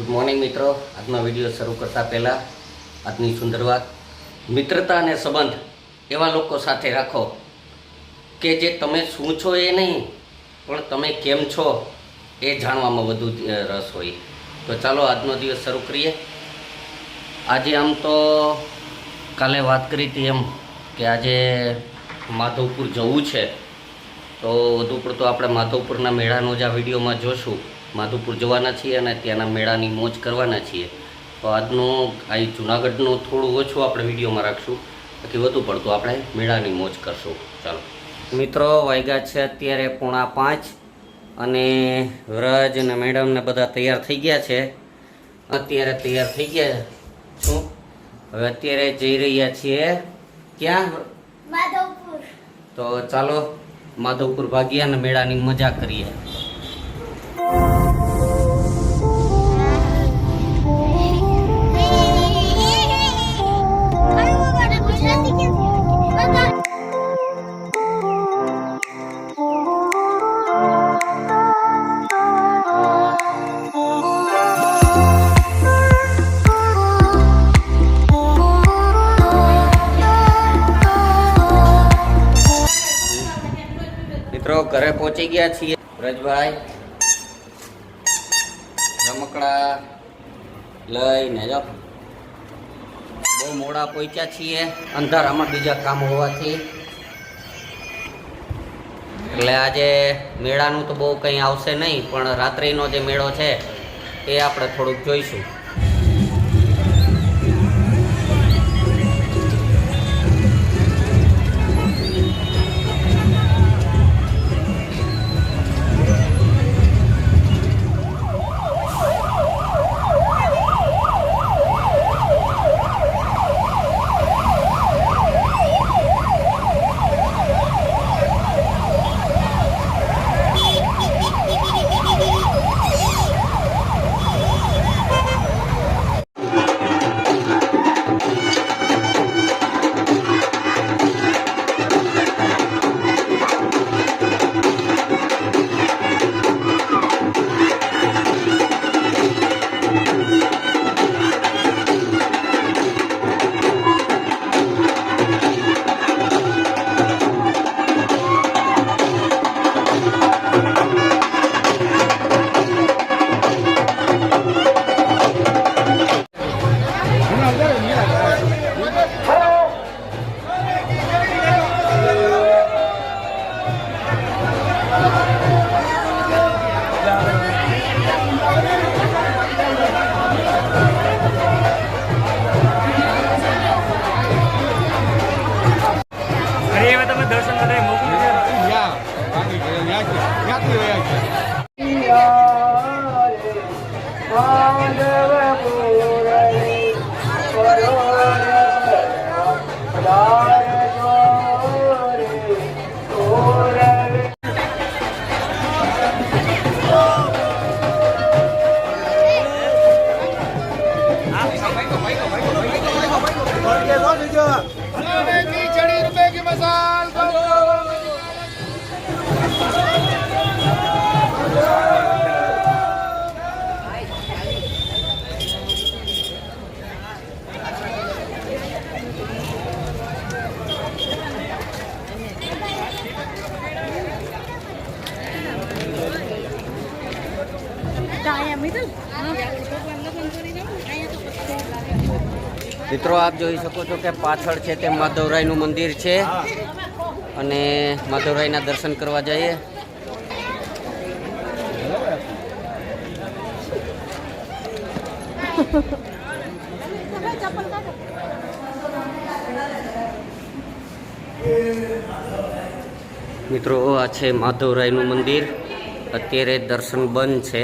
Good morning મિત્રો. આજનો video શરૂ કરતાં પહેલાં આજની સુંદર વાત, મિત્રતા અને સંબંધ એવા લોકો સાથે રાખો કે જે તમે શું છો એ નહીં, પણ તમે કેમ છો એ જાણવામાં વધુ રસ હોય. તો ચાલો આજનો દિવસ શરૂ કરીએ. આજે આમ તો કાલે વાત કરી હતી એમ કે આજે માધવપુર જવું છે, તો વધુ પડતો આપણે માધવપુરના મેળાનો જ આ વિડીયોમાં જોશું. માધવપુર જવાના છીએ અને ત્યાંના મેળાની મોજ કરવાના છીએ. તો આજનું આ જૂનાગઢનું થોડું ઓછું આપણે વિડીયોમાં રાખશું, બાકી વધુ પડતું આપણે મેળાની મોજ કરશું. ચાલો મિત્રો, વાગ્યા છે અત્યારે 4:45 અને વ્રજ અને મેડમને બધા તૈયાર થઈ ગયા છે. અત્યારે તૈયાર થઈ ગયા છું. હવે અત્યારે જઈ રહ્યા છીએ ક્યાં? માધવપુર. તો ચાલો માધવપુર ભાગીએ અને મેળાની મજા કરીએ. મિત્રો ઘરે પહોંચી ગયા છીએ. વ્રજભાઈ રમકડા લઈને જો બહુ મોડા પહોંચ્યા છીએ, અંધારામાં બીજા કામ હોવાથી. એટલે આજે મેળાનું તો બહુ કંઈ આવશે નહીં, પણ રાત્રિનો જે મેળો છે એ આપણે થોડુંક જોઈશું. મિત્રો આપ જોઈ શકો છો કે પાછળ છે તે માધવરાયનું મંદિર છે અને માધવરાયના દર્શન કરવા જઈએ. મિત્રો આ છે માધવરાયનું મંદિર. અત્યારે દર્શન બંધ છે.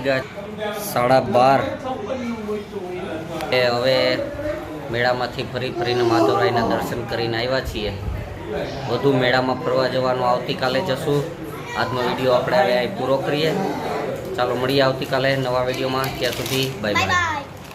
વાગ્યા 12:30. હવે મેળામાંથી ફરીને માધવરાયના દર્શન કરીને આવ્યા છીએ. વધુ મેળામાં ફરવા જવાનું આવતીકાલે જશું. આજનો વિડીયો આપણે હવે પૂરો કરીએ. ચાલો મળીએ આવતીકાલે નવા વિડીયોમાં. ત્યાં સુધી બાય બાય.